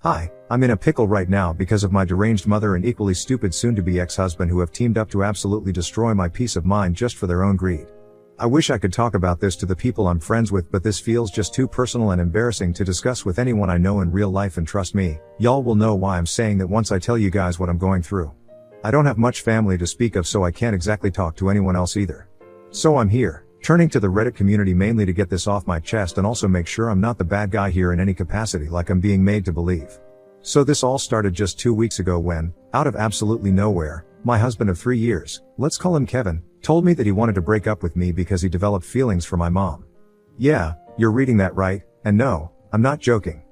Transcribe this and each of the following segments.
Hi, I'm in a pickle right now because of my deranged mother and equally stupid soon-to-be ex-husband who have teamed up to absolutely destroy my peace of mind just for their own greed. I wish I could talk about this to the people I'm friends with, but this feels just too personal and embarrassing to discuss with anyone I know in real life, and trust me, y'all will know why I'm saying that once I tell you guys what I'm going through. I don't have much family to speak of, so I can't exactly talk to anyone else either. So I'm here, turning to the Reddit community mainly to get this off my chest and also make sure I'm not the bad guy here in any capacity like I'm being made to believe. So this all started just 2 weeks ago when, out of absolutely nowhere, my husband of 3 years, let's call him Kevin, told me that he wanted to break up with me because he developed feelings for my mom. Yeah, you're reading that right, and no, I'm not joking.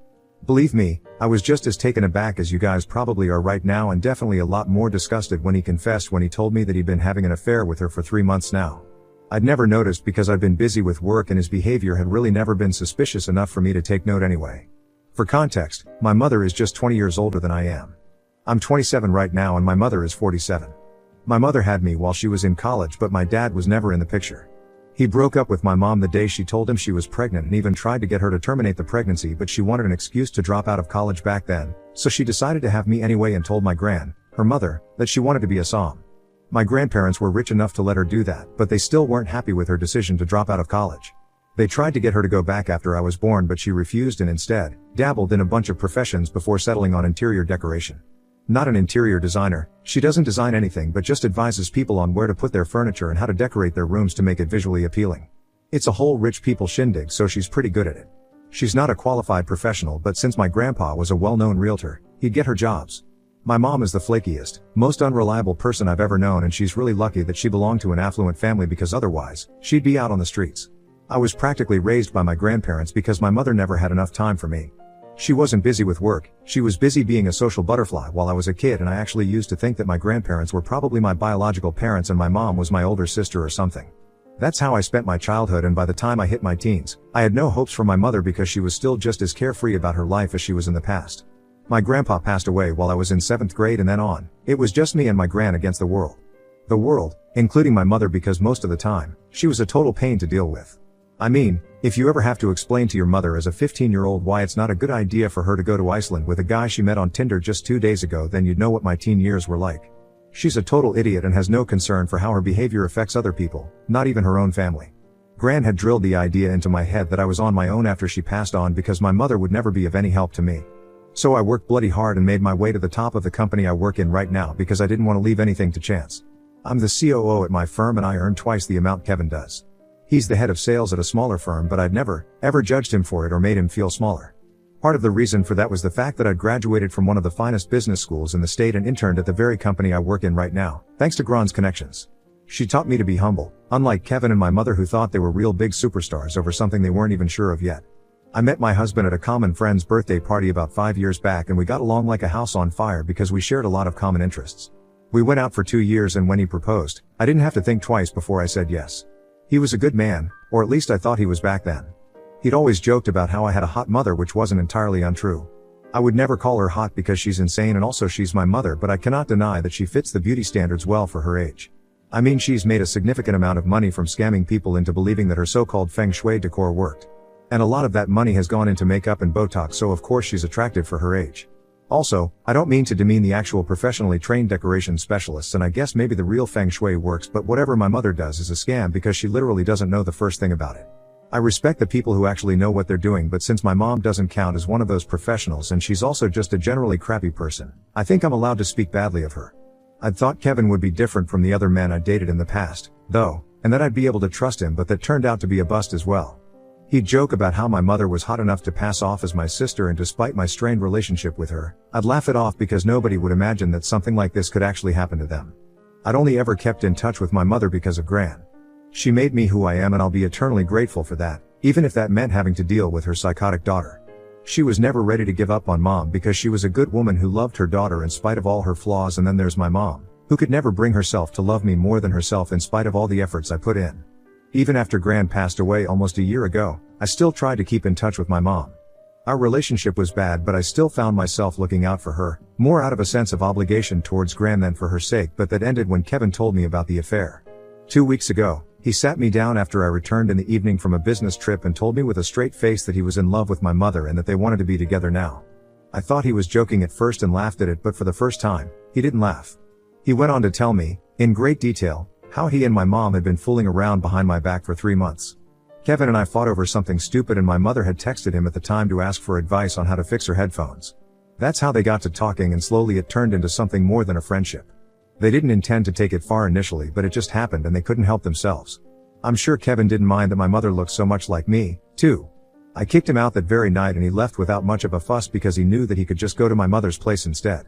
Believe me, I was just as taken aback as you guys probably are right now, and definitely a lot more disgusted when he confessed when he told me that he'd been having an affair with her for 3 months now. I'd never noticed because I'd been busy with work and his behavior had really never been suspicious enough for me to take note anyway. For context, my mother is just 20 years older than I am. I'm 27 right now and my mother is 47. My mother had me while she was in college, but my dad was never in the picture. He broke up with my mom the day she told him she was pregnant and even tried to get her to terminate the pregnancy, but she wanted an excuse to drop out of college back then, so she decided to have me anyway and told her mother, that she wanted to be a som. My grandparents were rich enough to let her do that, but they still weren't happy with her decision to drop out of college. They tried to get her to go back after I was born, but she refused and instead dabbled in a bunch of professions before settling on interior decoration. Not an interior designer, she doesn't design anything but just advises people on where to put their furniture and how to decorate their rooms to make it visually appealing. It's a whole rich people shindig, so she's pretty good at it. She's not a qualified professional, but since my grandpa was a well-known realtor, he'd get her jobs. My mom is the flakiest, most unreliable person I've ever known, and she's really lucky that she belonged to an affluent family because otherwise, she'd be out on the streets. I was practically raised by my grandparents because my mother never had enough time for me. She wasn't busy with work, she was busy being a social butterfly while I was a kid, and I actually used to think that my grandparents were probably my biological parents and my mom was my older sister or something. That's how I spent my childhood, and by the time I hit my teens, I had no hopes for my mother because she was still just as carefree about her life as she was in the past. My grandpa passed away while I was in 7th grade, and then on, it was just me and my gran against the world. The world, including my mother, because most of the time, she was a total pain to deal with. I mean, if you ever have to explain to your mother as a 15-year-old why it's not a good idea for her to go to Iceland with a guy she met on Tinder just 2 days ago, then you'd know what my teen years were like. She's a total idiot and has no concern for how her behavior affects other people, not even her own family. Gran had drilled the idea into my head that I was on my own after she passed on because my mother would never be of any help to me. So I worked bloody hard and made my way to the top of the company I work in right now because I didn't want to leave anything to chance. I'm the COO at my firm and I earn twice the amount Kevin does. He's the head of sales at a smaller firm, but I'd never, ever judged him for it or made him feel smaller. Part of the reason for that was the fact that I'd graduated from one of the finest business schools in the state and interned at the very company I work in right now, thanks to Gran's connections. She taught me to be humble, unlike Kevin and my mother who thought they were real big superstars over something they weren't even sure of yet. I met my husband at a common friend's birthday party about 5 years back, and we got along like a house on fire because we shared a lot of common interests. We went out for 2 years, and when he proposed, I didn't have to think twice before I said yes. He was a good man, or at least I thought he was back then. He'd always joked about how I had a hot mother, which wasn't entirely untrue. I would never call her hot because she's insane and also she's my mother, but I cannot deny that she fits the beauty standards well for her age. I mean, she's made a significant amount of money from scamming people into believing that her so-called feng shui decor worked. And a lot of that money has gone into makeup and Botox, so of course she's attractive for her age. Also, I don't mean to demean the actual professionally trained decoration specialists, and I guess maybe the real feng shui works, but whatever my mother does is a scam because she literally doesn't know the first thing about it. I respect the people who actually know what they're doing, but since my mom doesn't count as one of those professionals and she's also just a generally crappy person, I think I'm allowed to speak badly of her. I'd thought Kevin would be different from the other men I dated in the past, though, and that I'd be able to trust him, but that turned out to be a bust as well. He'd joke about how my mother was hot enough to pass off as my sister, and despite my strained relationship with her, I'd laugh it off because nobody would imagine that something like this could actually happen to them. I'd only ever kept in touch with my mother because of Gran. She made me who I am, and I'll be eternally grateful for that, even if that meant having to deal with her psychotic daughter. She was never ready to give up on mom because she was a good woman who loved her daughter in spite of all her flaws, and then there's my mom, who could never bring herself to love me more than herself in spite of all the efforts I put in. Even after Gran passed away almost a year ago, I still tried to keep in touch with my mom. Our relationship was bad, but I still found myself looking out for her, more out of a sense of obligation towards Gran than for her sake, but that ended when Kevin told me about the affair. 2 weeks ago, he sat me down after I returned in the evening from a business trip and told me with a straight face that he was in love with my mother and that they wanted to be together now. I thought he was joking at first and laughed at it, but for the first time, he didn't laugh. He went on to tell me, in great detail, how he and my mom had been fooling around behind my back for 3 months. Kevin and I fought over something stupid and my mother had texted him at the time to ask for advice on how to fix her headphones. That's how they got to talking, and slowly it turned into something more than a friendship. They didn't intend to take it far initially, but it just happened and they couldn't help themselves. I'm sure Kevin didn't mind that my mother looked so much like me, too. I kicked him out that very night and he left without much of a fuss because he knew that he could just go to my mother's place instead.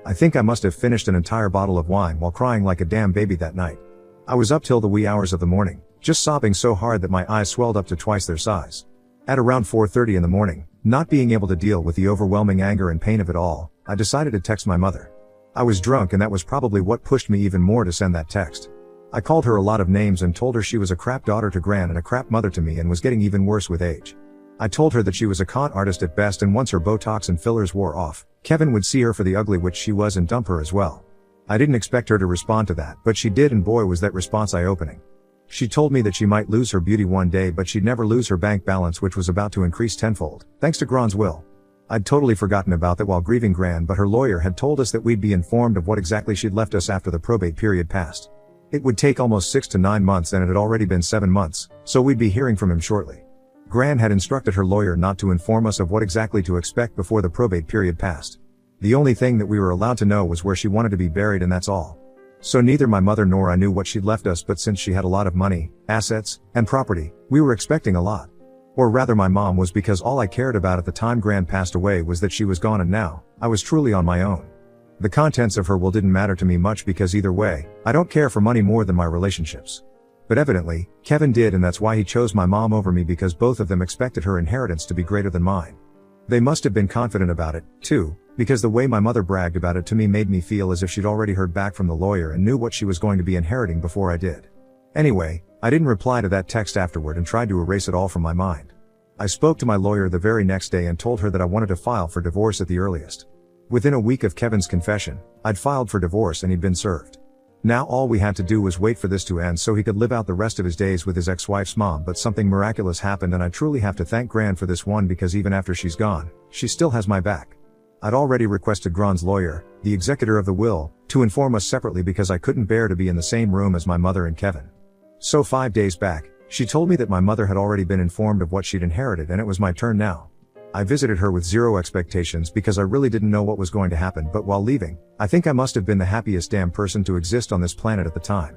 I think I must have finished an entire bottle of wine while crying like a damn baby that night. I was up till the wee hours of the morning, just sobbing so hard that my eyes swelled up to twice their size. At around 4:30 in the morning, not being able to deal with the overwhelming anger and pain of it all, I decided to text my mother. I was drunk and that was probably what pushed me even more to send that text. I called her a lot of names and told her she was a crap daughter to Gran and a crap mother to me and was getting even worse with age. I told her that she was a con artist at best, and once her Botox and fillers wore off, Kevin would see her for the ugly witch she was and dump her as well. I didn't expect her to respond to that, but she did, and boy was that response eye-opening. She told me that she might lose her beauty one day, but she'd never lose her bank balance, which was about to increase tenfold, thanks to Gran's will. I'd totally forgotten about that while grieving Gran, but her lawyer had told us that we'd be informed of what exactly she'd left us after the probate period passed. It would take almost 6 to 9 months and it had already been 7 months, so we'd be hearing from him shortly. Gran had instructed her lawyer not to inform us of what exactly to expect before the probate period passed. The only thing that we were allowed to know was where she wanted to be buried, and that's all. So neither my mother nor I knew what she'd left us, but since she had a lot of money, assets, and property, we were expecting a lot. Or rather my mom was, because all I cared about at the time Gran passed away was that she was gone, and now, I was truly on my own. The contents of her will didn't matter to me much because either way, I don't care for money more than my relationships. But evidently, Kevin did, and that's why he chose my mom over me, because both of them expected her inheritance to be greater than mine. They must have been confident about it, too, because the way my mother bragged about it to me made me feel as if she'd already heard back from the lawyer and knew what she was going to be inheriting before I did. Anyway, I didn't reply to that text afterward and tried to erase it all from my mind. I spoke to my lawyer the very next day and told her that I wanted to file for divorce at the earliest. Within a week of Kevin's confession, I'd filed for divorce and he'd been served. Now all we had to do was wait for this to end so he could live out the rest of his days with his ex-wife's mom, but something miraculous happened, and I truly have to thank Gran for this one, because even after she's gone, she still has my back. I'd already requested Gran's lawyer, the executor of the will, to inform us separately because I couldn't bear to be in the same room as my mother and Kevin. So 5 days back, she told me that my mother had already been informed of what she'd inherited and it was my turn now. I visited her with zero expectations because I really didn't know what was going to happen, but while leaving, I think I must have been the happiest damn person to exist on this planet at the time.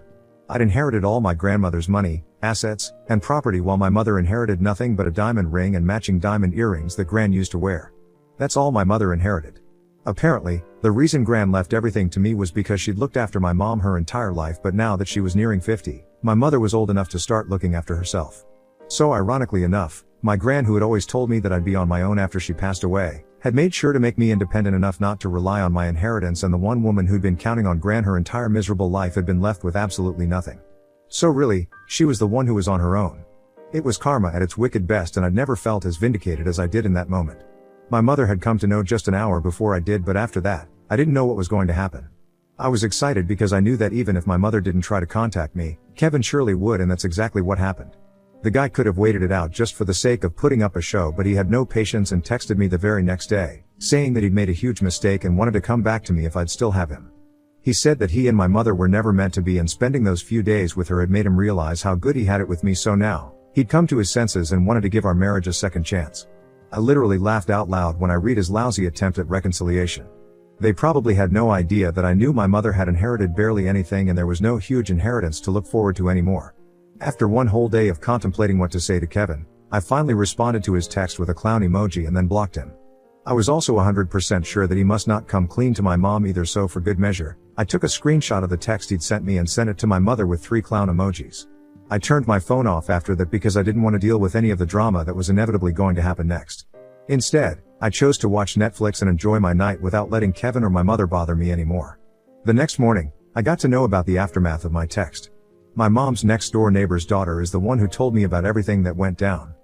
I'd inherited all my grandmother's money, assets, and property, while my mother inherited nothing but a diamond ring and matching diamond earrings that Gran used to wear. That's all my mother inherited. Apparently, the reason Gran left everything to me was because she'd looked after my mom her entire life, but now that she was nearing 50, my mother was old enough to start looking after herself. So ironically enough, my Gran, who had always told me that I'd be on my own after she passed away, had made sure to make me independent enough not to rely on my inheritance, and the one woman who'd been counting on Gran her entire miserable life had been left with absolutely nothing. So really, she was the one who was on her own. It was karma at its wicked best, and I'd never felt as vindicated as I did in that moment. My mother had come to know just an hour before I did, but after that, I didn't know what was going to happen. I was excited because I knew that even if my mother didn't try to contact me, Kevin surely would, and that's exactly what happened. The guy could have waited it out just for the sake of putting up a show, but he had no patience and texted me the very next day, saying that he'd made a huge mistake and wanted to come back to me if I'd still have him. He said that he and my mother were never meant to be, and spending those few days with her had made him realize how good he had it with me, so now, he'd come to his senses and wanted to give our marriage a second chance. I literally laughed out loud when I read his lousy attempt at reconciliation. They probably had no idea that I knew my mother had inherited barely anything, and there was no huge inheritance to look forward to anymore. After one whole day of contemplating what to say to Kevin, I finally responded to his text with a clown emoji and then blocked him. I was also 100% sure that he must not come clean to my mom either, so for good measure, I took a screenshot of the text he'd sent me and sent it to my mother with 3 clown emojis. I turned my phone off after that because I didn't want to deal with any of the drama that was inevitably going to happen next. Instead, I chose to watch Netflix and enjoy my night without letting Kevin or my mother bother me anymore. The next morning, I got to know about the aftermath of my text. My mom's next-door neighbor's daughter is the one who told me about everything that went down.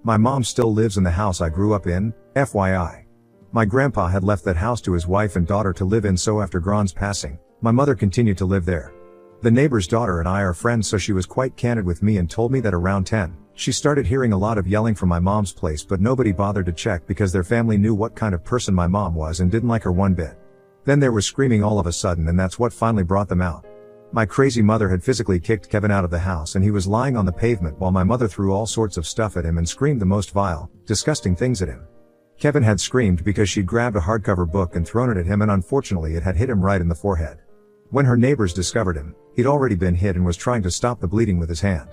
My mom still lives in the house I grew up in, FYI. My grandpa had left that house to his wife and daughter to live in, so after Gran's passing, my mother continued to live there. The neighbor's daughter and I are friends, so she was quite candid with me and told me that around 10, She started hearing a lot of yelling from my mom's place, but nobody bothered to check because their family knew what kind of person my mom was and didn't like her one bit. Then there was screaming all of a sudden, and that's what finally brought them out. My crazy mother had physically kicked Kevin out of the house, and he was lying on the pavement while my mother threw all sorts of stuff at him and screamed the most vile, disgusting things at him. Kevin had screamed because she'd grabbed a hardcover book and thrown it at him, and unfortunately it had hit him right in the forehead. When her neighbors discovered him, he'd already been hit and was trying to stop the bleeding with his hand.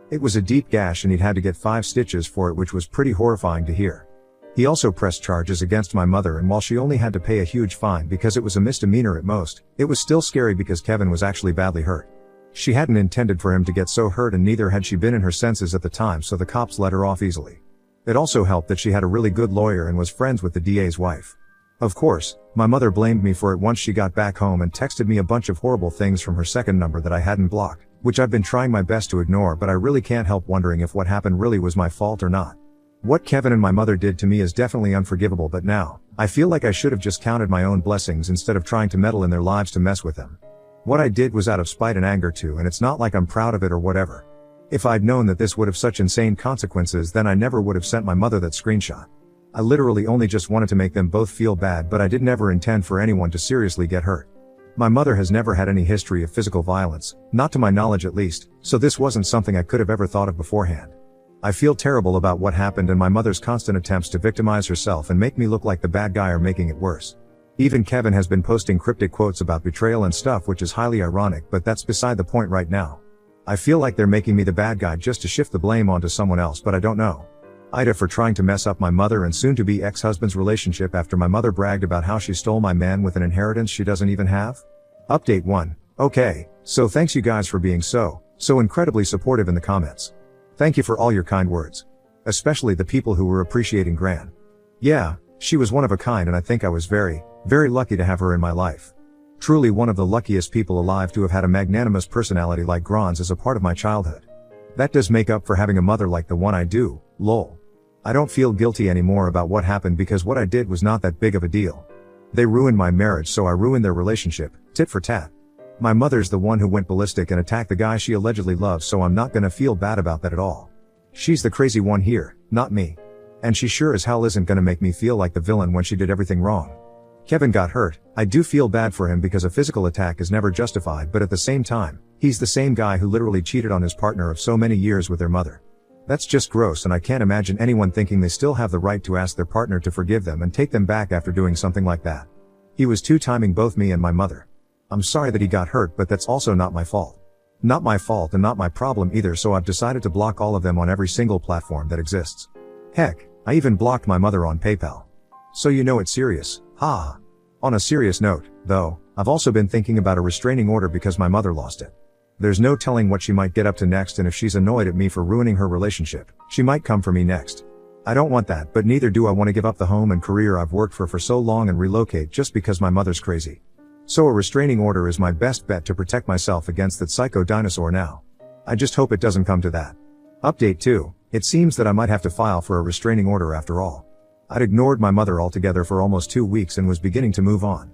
It was a deep gash and he'd had to get 5 stitches for it, which was pretty horrifying to hear. He also pressed charges against my mother, and while she only had to pay a huge fine because it was a misdemeanor at most, it was still scary because Kevin was actually badly hurt. She hadn't intended for him to get so hurt, and neither had she been in her senses at the time, so the cops let her off easily. It also helped that she had a really good lawyer and was friends with the DA's wife. Of course, my mother blamed me for it once she got back home and texted me a bunch of horrible things from her second number that I hadn't blocked, which I've been trying my best to ignore, but I really can't help wondering if what happened really was my fault or not. What Kevin and my mother did to me is definitely unforgivable, but now, I feel like I should have just counted my own blessings instead of trying to meddle in their lives to mess with them. What I did was out of spite and anger too, and it's not like I'm proud of it or whatever. If I'd known that this would have such insane consequences, then I never would have sent my mother that screenshot. I literally only just wanted to make them both feel bad, but I did never intend for anyone to seriously get hurt. My mother has never had any history of physical violence, not to my knowledge at least, so this wasn't something I could have ever thought of beforehand. I feel terrible about what happened, and my mother's constant attempts to victimize herself and make me look like the bad guy are making it worse. Even Kevin has been posting cryptic quotes about betrayal and stuff, which is highly ironic, but that's beside the point right now. I feel like they're making me the bad guy just to shift the blame onto someone else, but I don't know. Ida for trying to mess up my mother and soon-to-be ex-husband's relationship after my mother bragged about how she stole my man with an inheritance she doesn't even have? Update 1. Okay, so thanks you guys for being so incredibly supportive in the comments. Thank you for all your kind words. Especially the people who were appreciating Gran. Yeah, she was one of a kind, and I think I was very, very lucky to have her in my life. Truly one of the luckiest people alive to have had a magnanimous personality like Gran's as a part of my childhood. That does make up for having a mother like the one I do, lol. I don't feel guilty anymore about what happened because what I did was not that big of a deal. They ruined my marriage, so I ruined their relationship, tit for tat. My mother's the one who went ballistic and attacked the guy she allegedly loves, so I'm not gonna feel bad about that at all. She's the crazy one here, not me. And she sure as hell isn't gonna make me feel like the villain when she did everything wrong. Kevin got hurt. I do feel bad for him because a physical attack is never justified, but at the same time, he's the same guy who literally cheated on his partner of so many years with their mother. That's just gross, and I can't imagine anyone thinking they still have the right to ask their partner to forgive them and take them back after doing something like that. He was two-timing both me and my mother. I'm sorry that he got hurt, but that's also not my fault. Not my fault and not my problem either, so I've decided to block all of them on every single platform that exists. Heck, I even blocked my mother on PayPal. So you know it's serious, ha. On a serious note, though, I've also been thinking about a restraining order because my mother lost it. There's no telling what she might get up to next, and if she's annoyed at me for ruining her relationship, she might come for me next. I don't want that, but neither do I want to give up the home and career I've worked for so long and relocate just because my mother's crazy. So a restraining order is my best bet to protect myself against that psycho dinosaur now. I just hope it doesn't come to that. Update 2. It seems that I might have to file for a restraining order after all. I'd ignored my mother altogether for almost 2 weeks and was beginning to move on.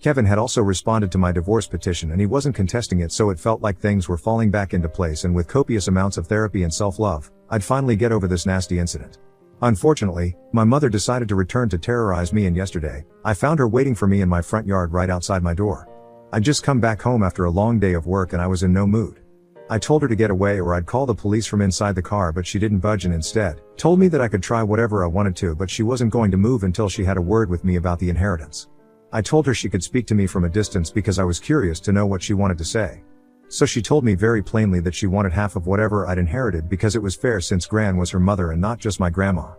Kevin had also responded to my divorce petition, and he wasn't contesting it, so it felt like things were falling back into place, and with copious amounts of therapy and self-love, I'd finally get over this nasty incident. Unfortunately, my mother decided to return to terrorize me, and yesterday, I found her waiting for me in my front yard right outside my door. I'd just come back home after a long day of work and I was in no mood. I told her to get away or I'd call the police from inside the car, but she didn't budge and instead told me that I could try whatever I wanted to, but she wasn't going to move until she had a word with me about the inheritance. I told her she could speak to me from a distance because I was curious to know what she wanted to say. So she told me very plainly that she wanted half of whatever I'd inherited because it was fair since Gran was her mother and not just my grandma.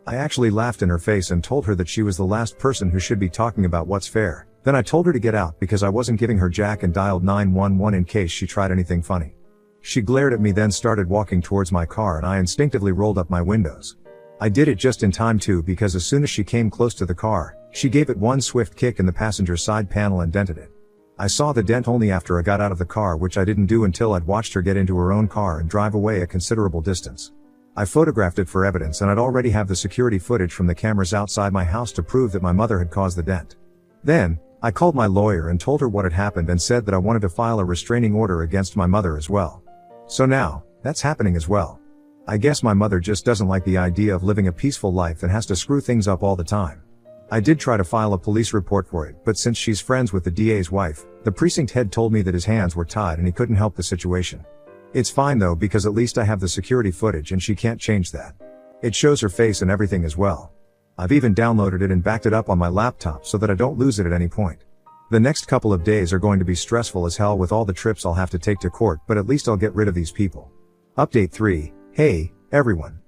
I actually laughed in her face and told her that she was the last person who should be talking about what's fair. Then I told her to get out because I wasn't giving her jack and dialed 911 in case she tried anything funny. She glared at me, then started walking towards my car, and I instinctively rolled up my windows. I did it just in time too, because as soon as she came close to the car, she gave it one swift kick in the passenger side panel and dented it. I saw the dent only after I got out of the car, which I didn't do until I'd watched her get into her own car and drive away a considerable distance. I photographed it for evidence, and I'd already have the security footage from the cameras outside my house to prove that my mother had caused the dent. Then, I called my lawyer and told her what had happened and said that I wanted to file a restraining order against my mother as well. So now, that's happening as well. I guess my mother just doesn't like the idea of living a peaceful life and has to screw things up all the time. I did try to file a police report for it, but since she's friends with the DA's wife, the precinct head told me that his hands were tied and he couldn't help the situation. It's fine though, because at least I have the security footage and she can't change that. It shows her face and everything as well. I've even downloaded it and backed it up on my laptop so that I don't lose it at any point. The next couple of days are going to be stressful as hell with all the trips I'll have to take to court, but at least I'll get rid of these people. Update 3. Hey, everyone.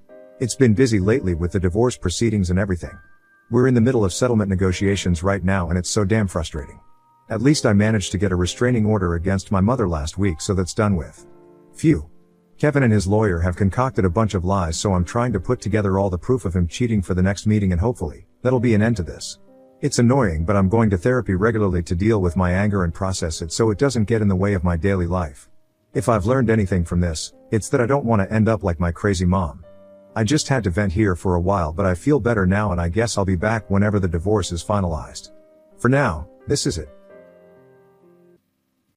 It's been busy lately with the divorce proceedings and everything. We're in the middle of settlement negotiations right now and it's so damn frustrating. At least I managed to get a restraining order against my mother last week, so that's done with. Phew. Kevin and his lawyer have concocted a bunch of lies, so I'm trying to put together all the proof of him cheating for the next meeting, and hopefully, that'll be an end to this. It's annoying, but I'm going to therapy regularly to deal with my anger and process it so it doesn't get in the way of my daily life. If I've learned anything from this, it's that I don't want to end up like my crazy mom. I just had to vent here for a while, but I feel better now and I guess I'll be back whenever the divorce is finalized. For now, this is it.